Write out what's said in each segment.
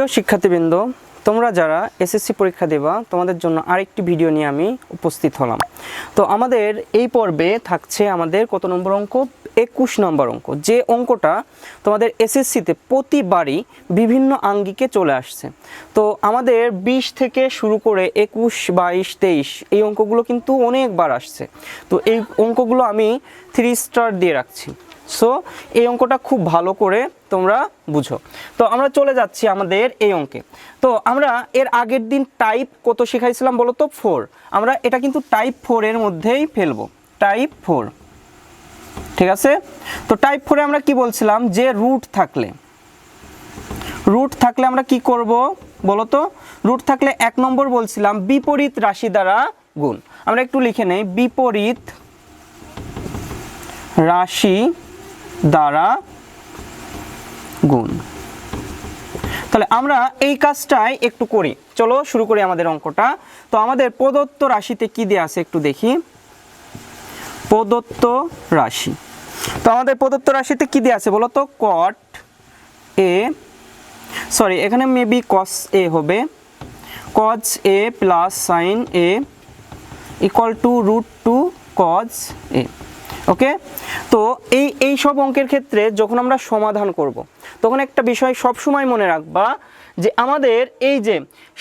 প্রিয় শিক্ষার্থীবৃন্দ, তোমরা যারা এসএসসি পরীক্ষা দেবা তোমাদের জন্য আরেকটি ভিডিও নিয়ে আমি উপস্থিত হলাম। তো আমাদের এই পর্বে থাকছে আমাদের কত নম্বর অঙ্ক? 21 নম্বর অঙ্ক। যে অঙ্কটা তোমাদের এসএসসিতে প্রতিবারই বিভিন্ন আঙ্গিকে চলে আসছে। তো আমাদের 20 থেকে শুরু করে 21, 22, 23 এই অঙ্কগুলো কিন্তু অনেকবার আসছে। তো এই অঙ্কগুলো আমি 3 স্টার দিয়ে রাখছি। সো এই অঙ্কটা খুব ভালো করে তোমরা বুঝো। তো আমরা চলে যাচ্ছি আমাদের এই অঙ্কে। তো আমরা এর আগের দিন টাইপ কত শেখাইছিলাম বলো তো? 4। আমরা এটা কিন্তু টাইপ 4 এর মধ্যেই ফেলবো, টাইপ 4। ঠিক আছে? তো টাইপ 4 এ আমরা কি বলছিলাম যে রুট থাকলে আমরা কি করব বলো তো? রুট থাকলে 1 নম্বর বলছিলাম বিপরীত রাশি দ্বারা গুণ। আমরা একটু লিখে নেই, বিপরীত রাশি দ্বারা গুণ। তাহলে আমরা এই কাজটাই একটু করি। চলো শুরু করি আমাদের অঙ্কটা। তো আমাদের প্রদত্ত রাশিতে কি দেয়া আছে একটু দেখি। প্রদত্ত রাশি, তো আমাদের প্রদত্ত রাশিতে কি দেয়া আছে বলো তো? কট এ, সরি এখানে মেবি কস এ হবে, cos A plus sine A equal to √2 cos A. Okay, তো এই সব অঙ্কের ক্ষেত্রে যখন আমরা সমাধান করব তখন একটা বিষয় সবসময় মনে রাখবা যে আমাদের এই যে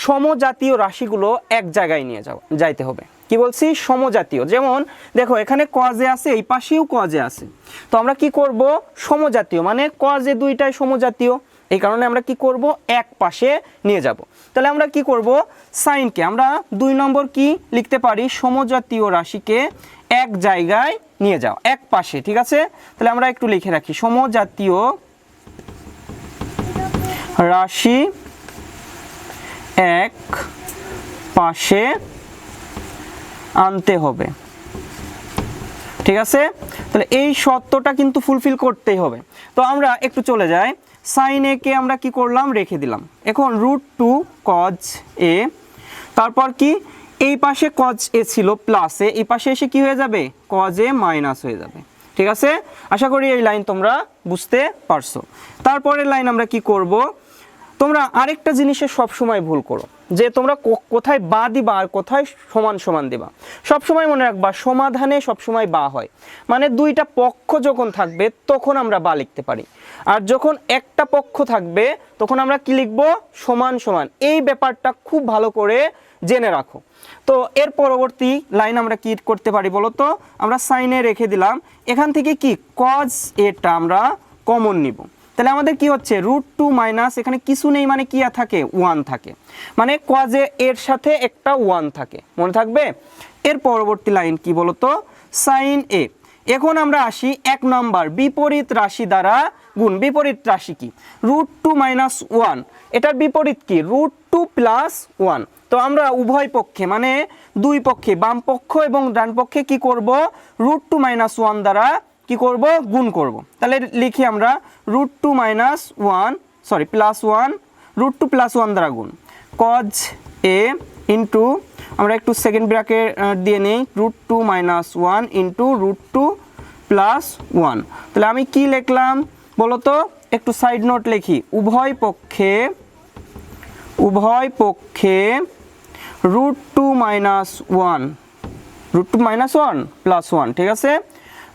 সমজাতীয় রাশিগুলো এক জায়গায় নিয়ে যাইতে হবে। কি বলছি? সমজাতীয়। যেমন দেখো এখানে কজে আছে, এই পাশেও কজে আছে। তো আমরা কি করব? সমজাতীয় মানে কজে দুইটাই সমজাতীয়, এই কারণে আমরা কি করব? এক পাশে নিয়ে যাব। তাহলে আমরা কি করব? সাইনকে আমরা 2 নম্বর কি লিখতে পারি? সমজাতীয় রাশিকে এক জায়গায় নিয়ে যাও, এক পাশে। ঠিক আছে? তাহলে আমরা একটু লিখে রাখি, সমজাতীয় রাশি এক পাশে আনতে হবে। ঠিক আছে? তাহলে এই শর্তটা কিন্তু ফুলফিল করতেই হবে। তো আমরা একটু চলে যাই, সাইন এ কে আমরা কি করলাম? রেখে দিলাম। এখন √2 কজ এ, তারপর কি এই পাশে কজ এ ছিল প্লাস এ, এই পাশে এসে কি হয়ে যাবে? কজ এ মাইনাস হয়ে যাবে। ঠিক আছে? আশা করি এই লাইন তোমরা বুঝতে পারছো। তারপরের লাইন আমরা কি করব? তোমরা আরেকটা জিনিসে সব সময় ভুল করো, যে তোমরা কোথায় বা দিবা আর কোথায় সমান সমান দিবা। সব সময় মনে রাখবা সমাধানে সব সময় বা হয়, মানে দুইটা পক্ষ যখন থাকবে তখন আমরা বা লিখতে পারি, আর যখন একটা পক্ষ থাকবে তখন আমরা কি লিখব? সমান সমান। এই ব্যাপারটা খুব ভালো করে জেনে রাখো। তো এর পরবর্তী লাইন আমরা কি করতে পারি বলো তো? আমরা সাইনে রেখে দিলাম, এখান থেকে কি কজ এটা আমরা কমন নিব। তাহলে আমাদের কি হচ্ছে? √2 মাইনাস এখানে কিছু নেই মানে কি থাকে? 1 থাকে, মানে কজে এর সাথে একটা 1 থাকে, মনে থাকবে? এর পরবর্তী লাইন কি বলতো? সাইন এ। এখন আমরা আসি 1 নম্বর বিপরীত রাশি দ্বারা গুণ। বিপরীত রাশি কি? √2 মাইনাস 1, এটার বিপরীত কি? √2 প্লাস 1। তো আমরা উভয় পক্ষে মানে দুই পক্ষে, বাম পক্ষ এবং ডান পক্ষে কি করব? √2 মাইনাস 1 দ্বারা কি করব? গুণ করব। তাহলে লিখি আমরা √2 মাইনাস 1, সরি প্লাস 1, √2 প্লাস 1 দ্বারা গুণ কজ এ ইন্টু, আমরা একটু সেকেন্ড ব্র্যাকেট দিয়ে নেই, √2 মাইনাস 1 ইন্টু √2 প্লাস 1। তাহলে আমি কি লিখলাম বলো তো? একটু সাইড নোট লিখি, উভয় পক্ষে √2 মাইনাস 1, √2 মাইনাস 1 প্লাস 1। ঠিক আছে?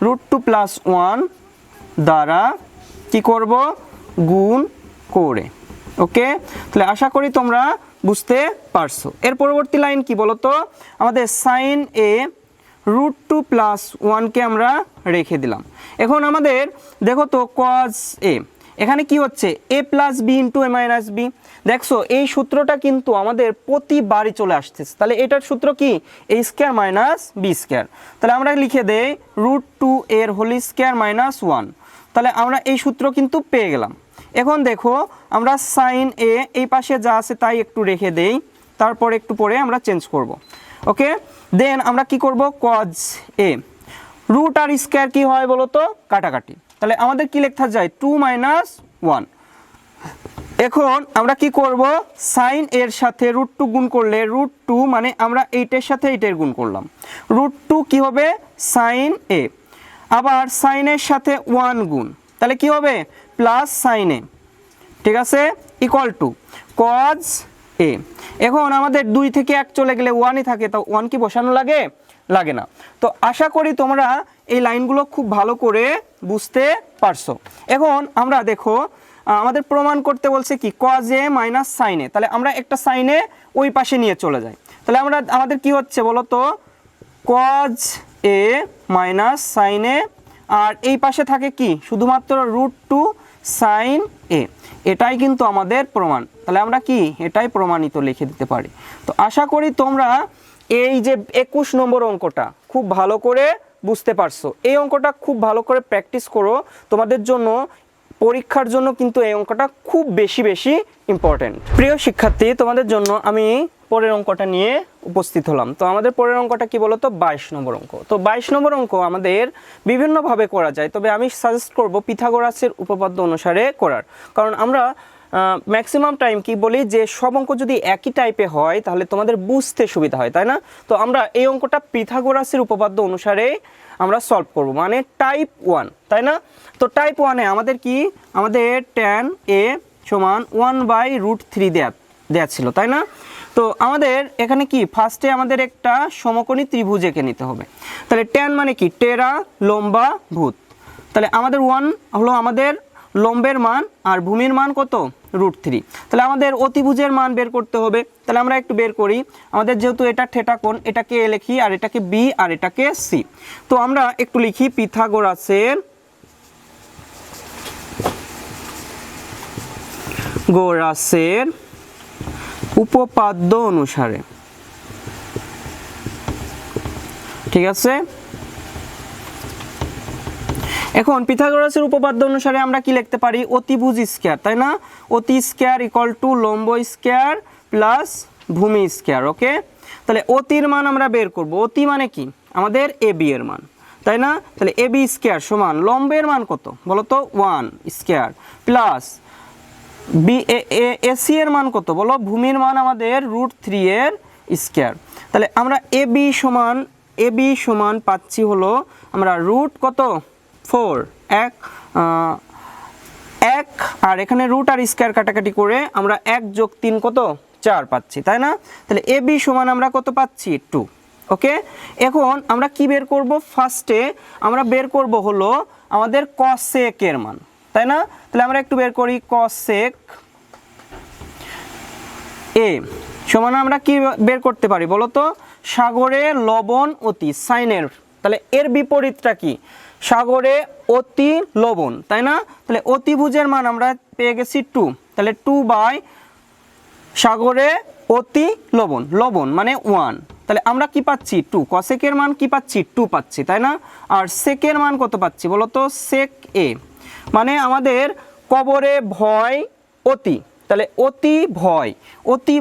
√2 প্লাস 1 দ্বারা কি করব? গুণ করে। ওকে, তাহলে আশা করি তোমরা বুঝতে পারছো। এর পরবর্তী লাইন কি বলো তো? আমাদের সাইন এ √2 প্লাস 1কে আমরা রেখে দিলাম। এখন আমাদের দেখো তো কজ এ, এখানে কি হচ্ছে? a plus B into A minus B. দেখছো এই সূত্রটা কিন্তু আমাদের প্রতিবারই চলে আসতেছে। তাহলে এটার সূত্র কি? a square minus B square. তাহলে আমরা লিখে দেই √2 এর হোল স্কয়ার মাইনাস 1। তাহলে আমরা এই সূত্র কিন্তু পেয়ে গেলাম। এখন দেখো আমরা সাইন এ এই পাশে যা আছে তাই একটু রেখে দেই, তারপর একটু পরে আমরা চেঞ্জ করব। ওকে, দেন আমরা কি করব? কজ এ, রুট আর স্কয়ার কি হয় বলো তো? কাটাকাটি। তাহলে আমাদের কি লেখা যায়? 2 মাইনাস 1। এখন আমরা কি করব? সাইন এর সাথে √2 গুণ করলে √2 মানে আমরা এইটার সাথে এইটার গুণ করলাম, √2 কি হবে? সাইন এ। আবার সাইনের সাথে 1 গুণ, তাহলে কি হবে? প্লাস সাইন এ। ঠিক আছে? ইকুয়াল টু কজ এ। এখন আমাদের 2 থেকে 1 চলে গেলে 1ই থাকে, তো 1 কি বসানো লাগে? লাগে না। তো আশা করি তোমরা এই লাইনগুলো খুব ভালো করে বুঝতে পারছো। এখন আমরা দেখো আমাদের প্রমাণ করতে বলছে কি কজ এ মাইনাস সাইন এ, তাহলে আমরা একটা সাইনে ওই পাশে নিয়ে চলে যাই। তাহলে আমাদের কি হচ্ছে বলো তো, কজ এ মাইনাস সাইন এ, আর এই পাশে থাকে কি শুধুমাত্র √2 সাইন এ। এটাই কিন্তু আমাদের প্রমাণ। তাহলে আমরা কি এটাই প্রমাণিত লিখে দিতে পারি। তো আশা করি তোমরা এই যে 21 নম্বর অঙ্কটা খুব ভালো করে বুঝতে পারছো। এই অঙ্কটা খুব ভালো করে প্র্যাকটিস করো, তোমাদের জন্য পরীক্ষার জন্য কিন্তু এই অঙ্কটা খুব বেশি ইম্পর্টেন্ট। প্রিয় শিক্ষার্থী, তোমাদের জন্য আমি পরের অঙ্কটা নিয়ে উপস্থিত হলাম। তো আমাদের পরের অঙ্কটা কি বলতো, 22 নম্বর অঙ্ক। তো 22 নম্বর অঙ্ক আমাদের বিভিন্নভাবে করা যায়, তবে আমি সাজেস্ট করব পিথাগোরাসের উপপাদ্য অনুসারে করার। কারণ আমরা ম্যাক্সিমাম টাইম কি বলি যে সব অঙ্ক যদি একই টাইপে হয় তাহলে তোমাদের বুঝতে সুবিধা হয়, তাই না? তো আমরা এই অঙ্কটা পিথাগোরাসের উপপাদ্য অনুসারে আমরা সলভ করব, মানে টাইপ 1, তাই না? তো টাইপ 1-এ আমাদের কি, আমাদের tan a সমান 1/√3 দেয়া ছিল, তাই না? তো আমাদের এখানে কি ফার্স্টে আমাদের একটা সমকোণী ত্রিভুজ এঁকে নিতে হবে। তাহলে tan মানে কি, টেরা লম্বা ভূত। তাহলে আমাদের 1 হলো আমাদের লম্বের মান, আর ভূমির মান কত, √3। তাহলে আমাদের অতিভুজের মান বের করতে হবে। তাহলে আমরা একটু বের করি। আমাদের যেহেতু এটা থিটা কোণ, এটাকে এ লিখি, আর এটাকে বি, আর এটাকে সি। তো আমরা একটু লিখি পিথাগোরাসের উপপাদ্য অনুসারে, ঠিক আছে? এখন পিথাগোরাসের উপপাদ্য অনুসারে আমরা কি লিখতে পারি, অতিভুজ স্কয়ার, তাই না? অতি স্কয়ার ইকুয়াল টু লম্ব স্কয়ার প্লাস ভূমি স্কয়ার। ওকে, তাহলে অতির মান আমরা বের করব। অতি মানে কি, আমাদের এ বি এর মান, তাই না? তাহলে এ বি স্কয়ার সমান লম্বের মান কত বলো তো, 1 স্কয়ার প্লাস বি এসি এর মান কত বলো, ভূমির মান আমাদের √3 এর স্কয়ার। তাহলে আমরা এ বি সমান পাচ্ছি হলো আমরা রুট কত, 4 1 আর এখানে রুট আর স্কয়ার কাটাকাটি করে আমরা 1 + 3 কত, 4 পাচ্ছি, তাই না? তাহলে এ বি সমান আমরা কত পাচ্ছি, 2। ওকে, এখন আমরা কি বের করব, ফার্স্টে আমরা বের করব হলো আমাদের cosec এর মান, তাই না? তাহলে আমরা একটু বের করি, cosec এ সমান আমরা কি বের করতে পারি বলো তো, সাগরে লবণ অতি সাইনের। তাহলে এর বিপরীতটা কি, সাগরে অতি লবণ, তাই না? তাহলে অতিভুজের মান আমরা পেয়ে গেছি 2। তাহলে 2 সাগরে অতি লবণ মানে 1। তাহলে আমরা কি পাচ্ছি, 2। কসেকের মান কি পাচ্ছি, 2 পাচ্ছি, তাই না? আর সেকের মান কত পাচ্ছি বলো তো, সেক এ মানে আমাদের কবরে ভয় অতি। তাহলে অতি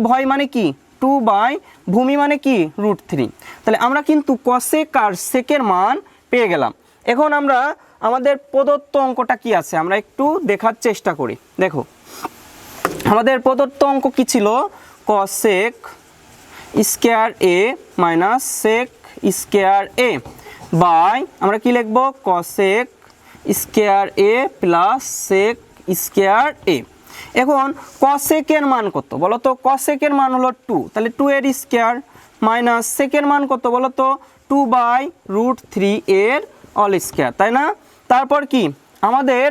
ভয় মানে কি, 2 ভূমি মানে কি, √3। তাহলে আমরা কিন্তু কসেক আর সেকের মান পেয়ে গেলাম। এখন আমরা আমাদের প্রদত্ত অঙ্কটা কি আছে আমরা একটু দেখার চেষ্টা করি। দেখো আমাদের প্রদত্ত অঙ্ক কি ছিল, cosec square A minus sec square A by আমরা কি লিখব, cosec square A plus sec square A. এখন cosec এর মান কত বলো তো, cosec এর মান হলো 2। তাহলে 2 এর স্কয়ার মাইনাস sec এর মান কত বলো তো, 2/√3 এর অল স্কয়ার, তাই না? তারপর কি আমাদের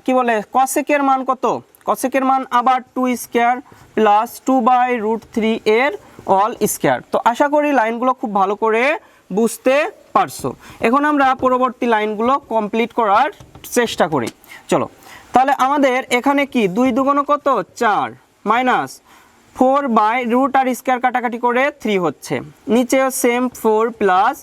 কি বলে, cosec এর মান কত, cosec এর মান আবার 2 স্কয়ার প্লাস 2/√3 এর অল স্কয়ার। তো আশা করি লাইনগুলো খুব ভালো করে বুঝতে পারছো। এখন আমরা পরবর্তী লাইনগুলো কমপ্লিট করার চেষ্টা করি। চলো, তাহলে আমাদের এখানে কি 2 দুগুণ কত, 4 মাইনাস 4/√ আর স্কয়ার কাটাকাটি করে 3 হচ্ছে, নিচেও সেম 4 প্লাস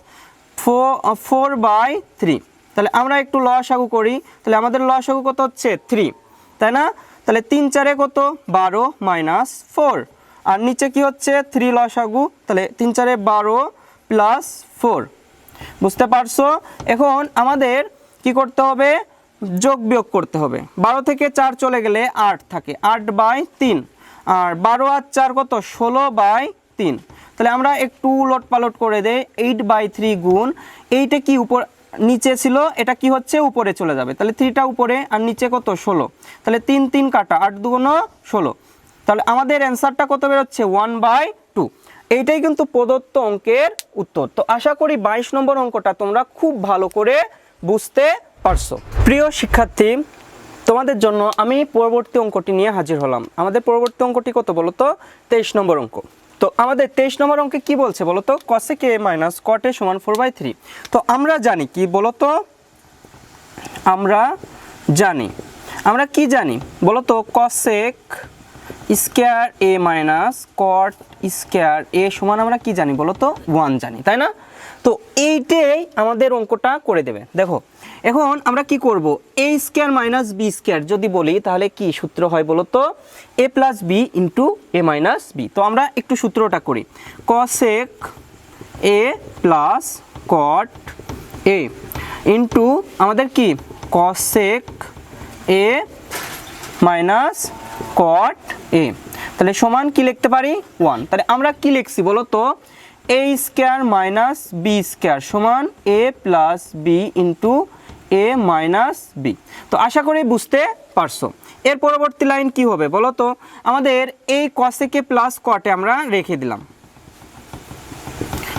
4/3। তাহলে আমরা একটু লসাগু করি। তাহলে আমাদের লসাগু কত হচ্ছে, 3, তাই না? তাহলে 3 4 কত, 12 মাইনাস 4, আর নিচে কি হচ্ছে 3 লসাগু। তাহলে 3 4 12 প্লাস 4, বুঝতে পারছো? এখন আমাদের কি করতে হবে, যোগ বিয়োগ করতে হবে। 12 থেকে 4 চলে গেলে 8 থাকে, 8/3, আর 12 আর 4 কত, 16/3। তাহলে আমরা একটু উলট পালট করে দেই, 8/3 গুণ এইটা কি উপর নিচে ছিল, এটা কি হচ্ছে উপরে চলে যাবে। তাহলে 3টা উপরে আর নিচে কত, 16। তাহলে 3 3 কাটা, 8 2 16, তাহলে আমাদের অ্যান্সারটা কত বেরোচ্ছে 1/2। এইটাই কিন্তু প্রদত্ত অঙ্কের উত্তর। তো আশা করি 22 নম্বর অঙ্কটা তোমরা খুব ভালো করে বুঝতে পারছো। প্রিয় শিক্ষার্থী, তোমাদের জন্য আমি পরবর্তী অঙ্কটি নিয়ে হাজির হলাম। আমাদের পরবর্তী অঙ্কটি কত বলো তো? 23 নম্বর অঙ্ক। তো আমাদের 23 নম্বর অঙ্কে কি বলছে বলো তো? cosec a minus cot a সমান 4/3। তো আমরা জানি কি বলো তো? আমরা কি জানি বলো তো? cosec square a minus cot square a সমান আমরা কি জানি বলো তো? 1 জানি, তাই না? তো এইটাই আমাদের অঙ্কটা করে দেবে। দেখো এখন আমরা কি করব, a square minus b square যদি বলি তাহলে কি সূত্র হয় বলো তো? a plus b into a minus b। তো আমরা একটু সূত্রটা করি, cosec a plus cot a into আমাদের কি cosec a minus cot a, তাহলে সমান কি লিখতে পারি 1। তাহলে আমরা কি লিখছি বলো তো? a square minus b square সমান a plus b into a minus b। তো আশা করি বুঝতে পারছো। এর পরবর্তী লাইন কি হবে বলো তো? আমাদের এই cosec a plus cot a আমরা রেখে দিলাম,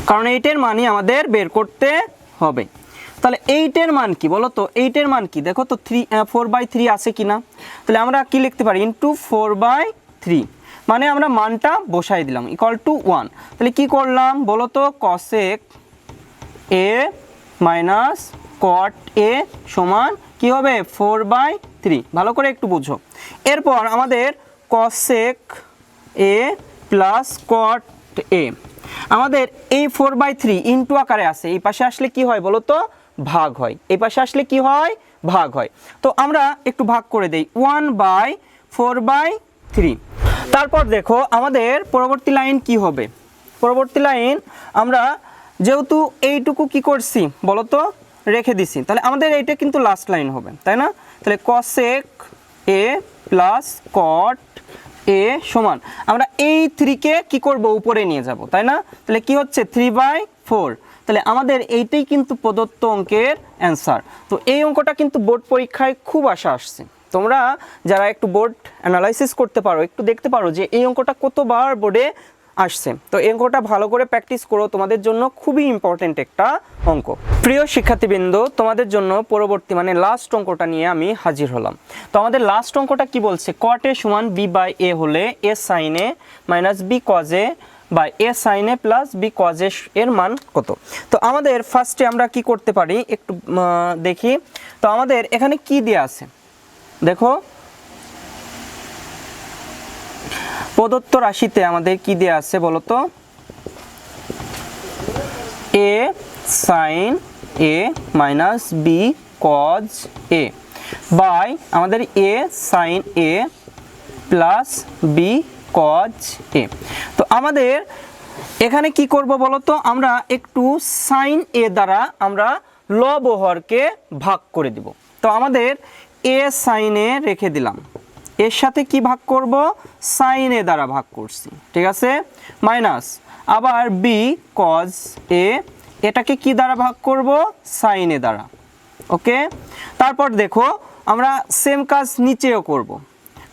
কারণ এইটার মানই আমাদের বের করতে হবে। তাহলে এইটের মান কি বলো তো? এইটের মান কি দেখো তো? 4/3 আছে কিনা? তাহলে আমরা কি লিখতে পারি? ইন্টু 4/3, মানে আমরা মানটা বসাই দিলাম ইকুয়াল টু 1। তাহলে কি করলাম বলো তো? cosec a minus cot a সমান কি হবে 4/3। ভালো করে একটু বুঝো। এরপর আমাদের cosec a plus cot a, আমাদের এই 4/3 ইন্টু আকারে আছে, এই পাশে আসলে কি হয় বলো তো? ভাগ হয়। এই পাশে আসলে কি হয়? ভাগ হয়। তো আমরা একটু ভাগ করে দেই 1/4/3। তারপর দেখো আমাদের পরবর্তী লাইন কি হবে? পরবর্তী লাইন আমরা যেহেতু এইটুকু কি করছি বলো তো? রেখে দিছি, তাহলে আমাদের এইটা কিন্তু লাস্ট লাইন হবে, তাই না? তাহলে cosec a plus cot a সমান আমরা এই 3 কে কি করব? উপরে নিয়ে যাব, তাই না? তাহলে কি হচ্ছে 3/4। তাহলে আমাদের এইটাই কিন্তু প্রদত্ত অঙ্কের অ্যান্সার। তো এই অঙ্কটা কিন্তু বোর্ড পরীক্ষায় খুব আসছে। তোমরা যারা একটু বোর্ড অ্যানালাইসিস করতে পারো, একটু দেখতে পারো যে এই অঙ্কটা কতবার বোর্ডে আসছে। তো এই অঙ্কটা ভালো করে প্র্যাকটিস করো, তোমাদের জন্য খুবই ইম্পর্টেন্ট একটা অঙ্ক। প্রিয় শিক্ষার্থীবৃন্দ, তোমাদের জন্য পরবর্তী মানে লাস্ট অঙ্কটা নিয়ে আমি হাজির হলাম। তো আমাদের লাস্ট অঙ্কটা কি বলছে? cot a সমান b বাই a হলে a sin a minus b cos a by a sin a plus b cos a এর মান কত? তো আমাদের ফার্স্টে আমরা কি করতে পারি একটু দেখি। তো আমাদের এখানে কি দেয়া আছে দেখো, প্রদত্ত রাশিতে আমাদের কি দেয়া আছে বলো তো? a sin a minus b cos a by আমাদের a sin a plus b cos a। তো আমাদের এখানে কি করব বলো তো? আমরা একটু sin a দ্বারা আমরা লব ও হরকে ভাগ করে দিব। তো আমাদের a sin a রেখে দিলাম, এর সাথে কি ভাগ করব? sin a দ্বারা ভাগ করছি, ঠিক আছে? মাইনাস আবার b cos a, এটাকে কি দ্বারা ভাগ করব? sin a দ্বারা। ওকে, তারপর দেখো আমরা সেম কাজ নিচেও করব।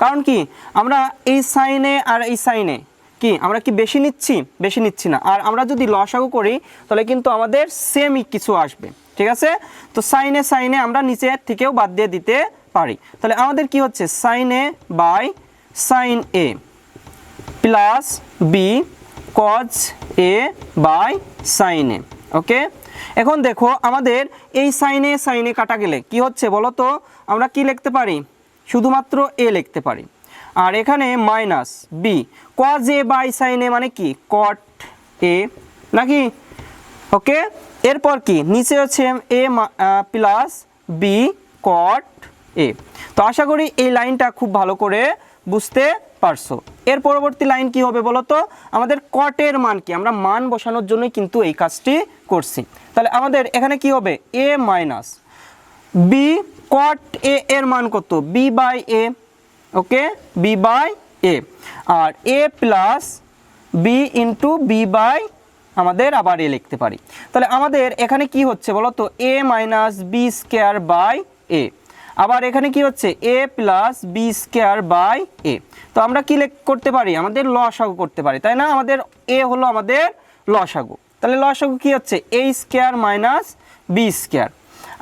কারণ কি আমরা এই sin a আর এই sin a কি আমরা কি বেশি নিচ্ছি? বেশি নিচ্ছি না। আর আমরা যদি লসাগু করি তাহলে কিন্তু আমাদের সেমই কিছু আসবে, ঠিক আছে? তো sin a আমরা নিচে থেকেও বাদ দিয়ে দিতে পারি। তাহলে আমাদের কি হচ্ছে? sin a by sin a plus b cos a by sin a। Okay, এখন দেখো আমাদের এই sin a কাটা গেলে কি হচ্ছে বলো তো? আমরা কি লিখতে পারি? শুধুমাত্র a লিখতে পারি। আর এখানে minus b cos a by sin a মানে কি cot a নাকি? ওকে, এরপর কি নিচে হচ্ছে a plus b cot a। তো আশা করি এই লাইনটা খুব ভালো করে বুঝতে পারছো। এর পরবর্তী লাইন কি হবে বলো তো? আমাদের cot এর মান কি? আমরা মান বসানোর জন্যই কিন্তু এই কাজটি করছি। তাহলে আমাদের এখানে কি হবে? a minus b cot a এর মান কত? b by a। Okay, b by a আর a plus b into b by আমাদের আবার a লিখতে পারি। তাহলে আমাদের এখানে কি হচ্ছে বলো তো? a minus b square by a আবার এখানে কি হচ্ছে a plus B square by A. তো আমরা কি করতে পারি, আমাদের লসাগু করতে পারি, তাই না? আমাদের a হলো আমাদের লসাগু, তাহলে লসাগু কি হচ্ছে a square minus B square.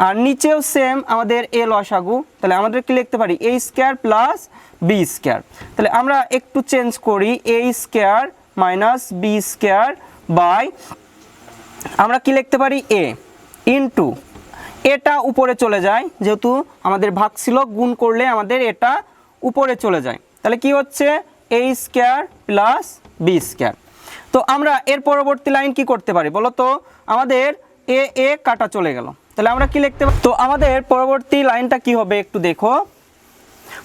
আর নিচেও সেম আমাদের a লসাগু, তাহলে আমাদের কি লিখতে পারি a square plus B square. তাহলে আমরা একটু চেঞ্জ করি a square minus B square by, আমরা কি লিখতে পারি a ইন্টু, এটা উপরে চলে যায় যেহেতু আমাদের ভাগ ছিল, গুণ করলে আমাদের এটা উপরে চলে যায়, তাহলে কি হচ্ছে a square plus B square. তো আমরা এর পরবর্তী লাইন কি করতে পারি বলো তো, আমাদের এ কাটা চলে গেল, তাহলে আমরা কি লিখতে পারি, তো আমাদের পরবর্তী লাইনটা কি হবে একটু দেখো,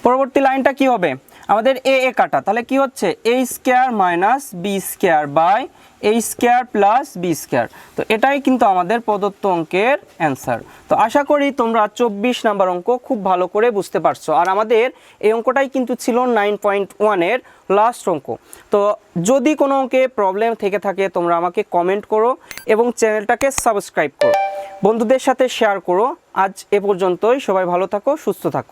পরবর্তী লাইনটা কি হবে, আমাদের এ কাটা, তাহলে কি হচ্ছে a square minus B square by a square plus B square. তো এটাই কিন্তু আমাদের প্রদত্ত অঙ্কের অ্যান্সার। তো আশা করি তোমরা 24 নাম্বার অঙ্ক খুব ভালো করে বুঝতে পারছো। আর আমাদের এই অঙ্কটাই কিন্তু ছিল 9.1-এর লাস্ট অঙ্ক। তো যদি কোনো অঙ্কে প্রবলেম থেকে থাকে তোমরা আমাকে কমেন্ট করো এবং চ্যানেলটাকে সাবস্ক্রাইব করো, বন্ধুদের সাথে শেয়ার করো। আজ এ পর্যন্তই, সবাই ভালো থাকো, সুস্থ থাকো।